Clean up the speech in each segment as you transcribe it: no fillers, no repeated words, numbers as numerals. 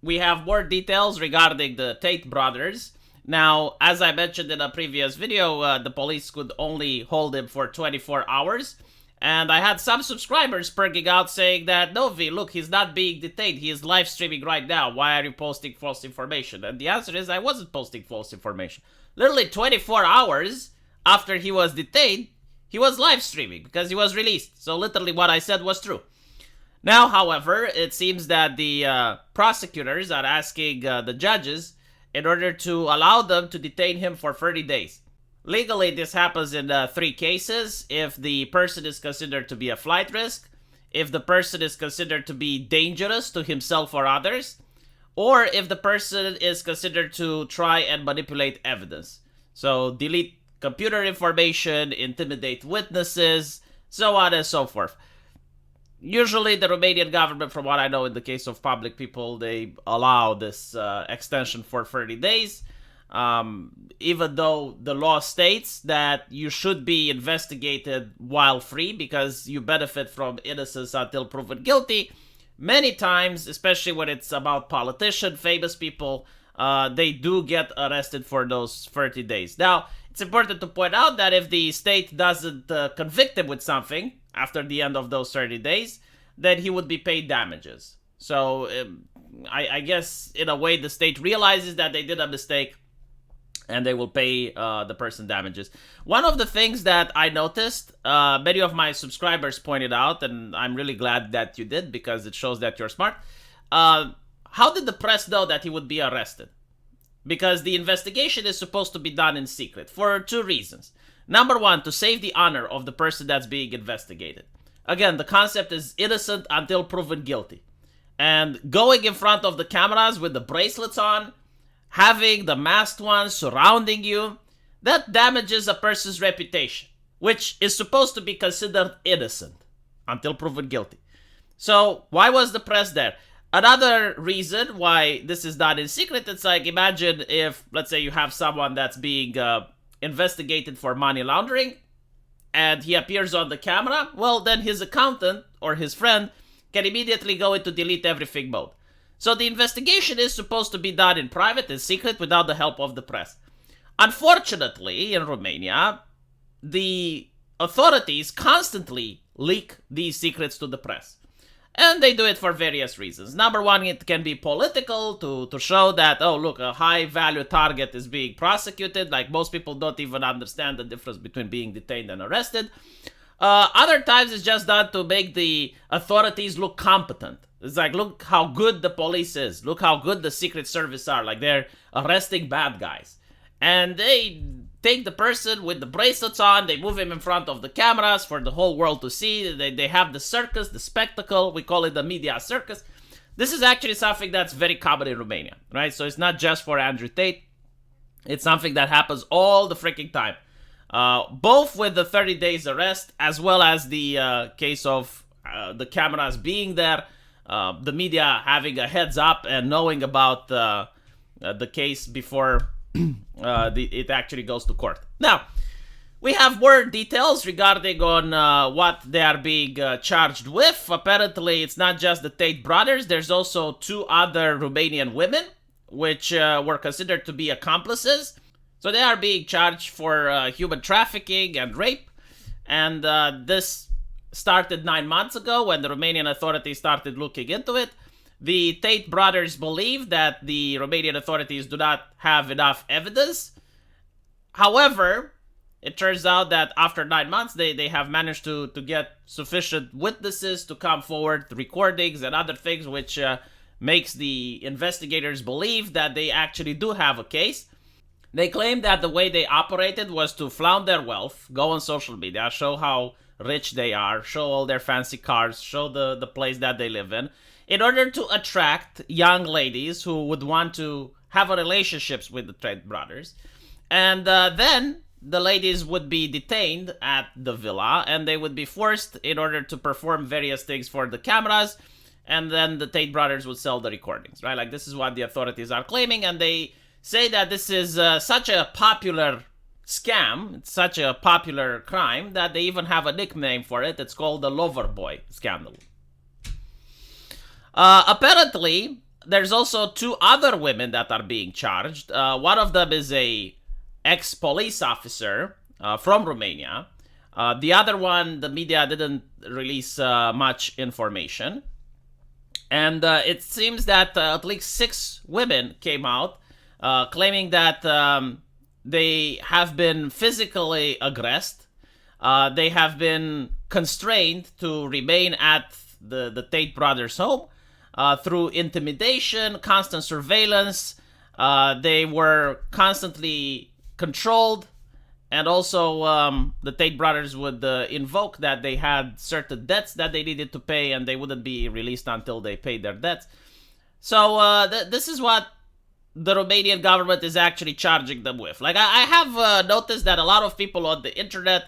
we have more details regarding the Tate brothers. Now, as I mentioned in a previous video, the police could only hold him for 24 hours. And I had some subscribers perking out saying that, no, V, look, he's not being detained. He is live streaming right now. Why are you posting false information? And the answer is I wasn't posting false information. Literally 24 hours after he was detained, he was live streaming because he was released. So literally what I said was true. Now, however, it seems that the prosecutors are asking the judges in order to allow them to detain him for 30 days. Legally, this happens in 3 cases. If the person is considered to be a flight risk, if the person is considered to be dangerous to himself or others, or if the person is considered to try and manipulate evidence. So, delete computer information, intimidate witnesses, so on and so forth. Usually, the Romanian government, from what I know in the case of public people, they allow this extension for 30 days. Even though the law states that you should be investigated while free because you benefit from innocence until proven guilty, many times, especially when it's about politicians, famous people, they do get arrested for those 30 days. Now, it's important to point out that if the state doesn't convict him with something after the end of those 30 days, then he would be paid damages. So, I guess, in a way, the state realizes that they did a mistake and they will pay the person damages. One of the things that I noticed, many of my subscribers pointed out, and I'm really glad that you did because it shows that you're smart. How did the press know that he would be arrested? Because the investigation is supposed to be done in secret for 2 reasons. Number 1, to save the honor of the person that's being investigated. Again, the concept is innocent until proven guilty. And going in front of the cameras with the bracelets on, having the masked ones surrounding you, that damages a person's reputation, which is supposed to be considered innocent until proven guilty. So, why was the press there? Another reason why this is done in secret, it's like, imagine if, let's say you have someone that's being investigated for money laundering, and he appears on the camera, well, then his accountant or his friend can immediately go into delete everything mode. So the investigation is supposed to be done in private, in secret, without the help of the press. Unfortunately, in Romania, the authorities constantly leak these secrets to the press. And they do it for various reasons. Number 1, it can be political, to show that, oh, look, a high-value target is being prosecuted. Like, most people don't even understand the difference between being detained and arrested. Other times, it's just done to make the authorities look competent. It's like, look how good the police is. Look how good the Secret Service are. Like, they're arresting bad guys. And they take the person with the bracelets on, they move him in front of the cameras for the whole world to see. They have the circus, the spectacle. We call it the media circus. This is actually something that's very common in Romania, right? So it's not just for Andrew Tate. It's something that happens all the freaking time. Both with the 30 days arrest, as well as the case of the cameras being there, the media having a heads up and knowing about the case before it actually goes to court. Now, we have more details regarding on what they are being charged with. Apparently, it's not just the Tate brothers. There's also 2 other Romanian women, which were considered to be accomplices. So they are being charged for human trafficking and rape. And this started 9 months ago when the Romanian authorities started looking into it. The Tate brothers believe that the Romanian authorities do not have enough evidence. However, it turns out that after 9 months, they have managed to get sufficient witnesses to come forward, recordings and other things, which makes the investigators believe that they actually do have a case. They claim that the way they operated was to flaunt their wealth, go on social media, show how rich they are, show all their fancy cars, show the place that they live in order to attract young ladies who would want to have a relationships with the Tate brothers. And then the ladies would be detained at the villa, and they would be forced in order to perform various things for the cameras, and then the Tate brothers would sell the recordings, right? Like, this is what the authorities are claiming, and they say that this is such a popular scam, it's such a popular crime, that they even have a nickname for it. It's called the Lover Boy scandal. Apparently, there's also two other women that are being charged. One of them is a ex-police officer from Romania. The other one, the media didn't release much information. And it seems that at least 6 women came out claiming that they have been physically aggressed. They have been constrained to remain at the Tate brothers' home through intimidation, constant surveillance. They were constantly controlled. And also, the Tate brothers would invoke that they had certain debts that they needed to pay, and they wouldn't be released until they paid their debts. So this is what the Romanian government is actually charging them with. Like, I have noticed that a lot of people on the internet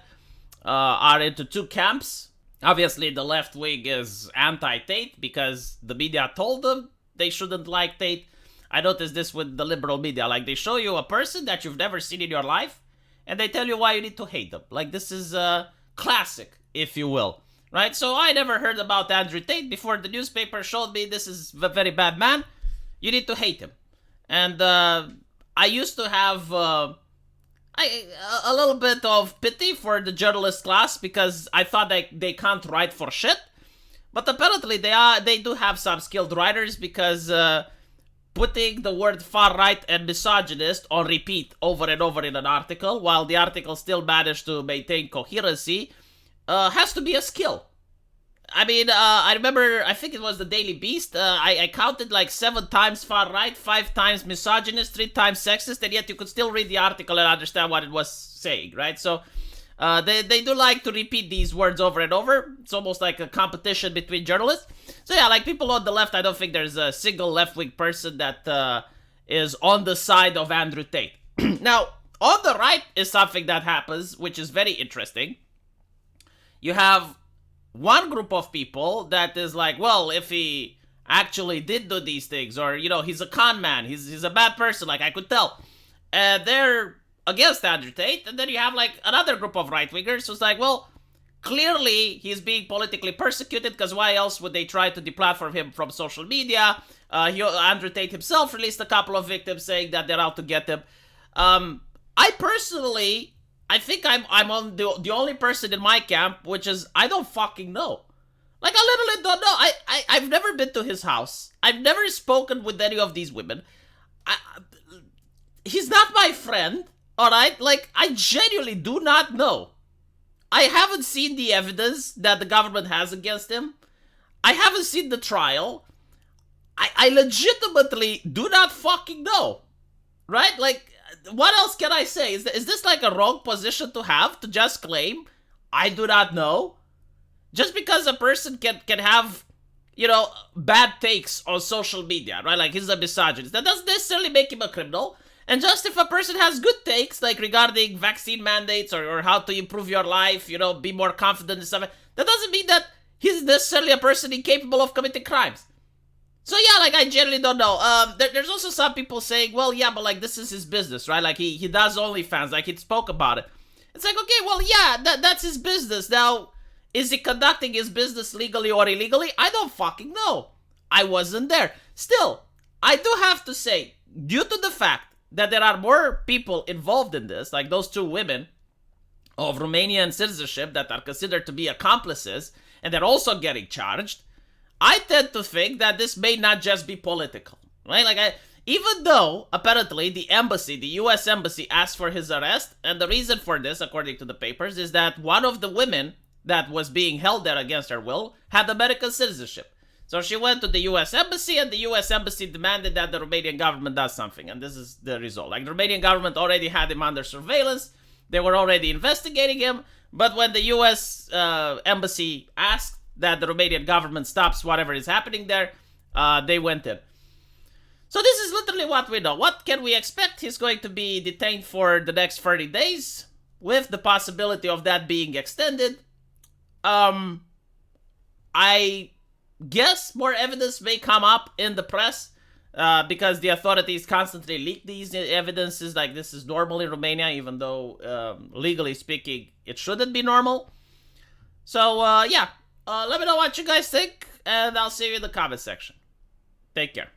are into two camps. Obviously, the left wing is anti-Tate because the media told them they shouldn't like Tate. I noticed this with the liberal media. Like, they show you a person that you've never seen in your life, and they tell you why you need to hate them. Like, this is classic, if you will. Right? So I never heard about Andrew Tate before the newspaper showed me this is a very bad man. You need to hate him. And I used to have a little bit of pity for the journalist class because I thought they can't write for shit. But apparently they do have some skilled writers because putting the word far right and misogynist on repeat over and over in an article while the article still managed to maintain coherency has to be a skill. I mean, I remember, I think it was the Daily Beast, I counted like 7 times far right, 5 times misogynist, 3 times sexist, and yet you could still read the article and understand what it was saying, right? So they do like to repeat these words over and over. It's almost like a competition between journalists. So yeah, like people on the left, I don't think there's a single left-wing person that is on the side of Andrew Tate. Now, on the right is something that happens, which is very interesting. You have one group of people that is like, well, if he actually did do these things, or, you know, he's a con man, he's a bad person, like I could tell. They're against Andrew Tate. And then you have like another group of right-wingers who's like, well, clearly he's being politically persecuted because why else would they try to deplatform him from social media? Andrew Tate himself released a couple of victims saying that they're out to get him. I personally, I think I'm on the only person in my camp, which is I don't fucking know. Like, I literally don't know. I've never been to his house. I've never spoken with any of these women. He's not my friend, alright? Like, I genuinely do not know. I haven't seen the evidence that the government has against him. I haven't seen the trial. I legitimately do not fucking know. Right? Like, what else can I say? Is this like a wrong position to have? To just claim, I do not know? Just because a person can have, you know, bad takes on social media, right? Like, he's a misogynist. That doesn't necessarily make him a criminal. And just if a person has good takes, like regarding vaccine mandates or how to improve your life, you know, be more confident and stuff, that doesn't mean that he's necessarily a person incapable of committing crimes. So yeah, like, I generally don't know. There's also some people saying, well, yeah, but like, this is his business, right? Like, he does OnlyFans, like, he spoke about it. It's like, okay, well, yeah, that's his business. Now, is he conducting his business legally or illegally? I don't fucking know. I wasn't there. Still, I do have to say, due to the fact that there are more people involved in this, like those 2 women of Romanian citizenship that are considered to be accomplices, and they're also getting charged, I tend to think that this may not just be political, right? Like, even though, apparently, the US embassy asked for his arrest, and the reason for this, according to the papers, is that one of the women that was being held there against her will had American citizenship. So she went to the US embassy, and the US embassy demanded that the Romanian government does something, and this is the result. Like, the Romanian government already had him under surveillance, they were already investigating him, but when the US embassy asked that the Romanian government stops whatever is happening there, they went in. So this is literally what we know. What can we expect? He's going to be detained for the next 30 days, with the possibility of that being extended. I guess more evidence may come up in the press, because the authorities constantly leak these evidences. Like, this is normal in Romania, even though, legally speaking, it shouldn't be normal. So, yeah. Let me know what you guys think, and I'll see you in the comment section. Take care.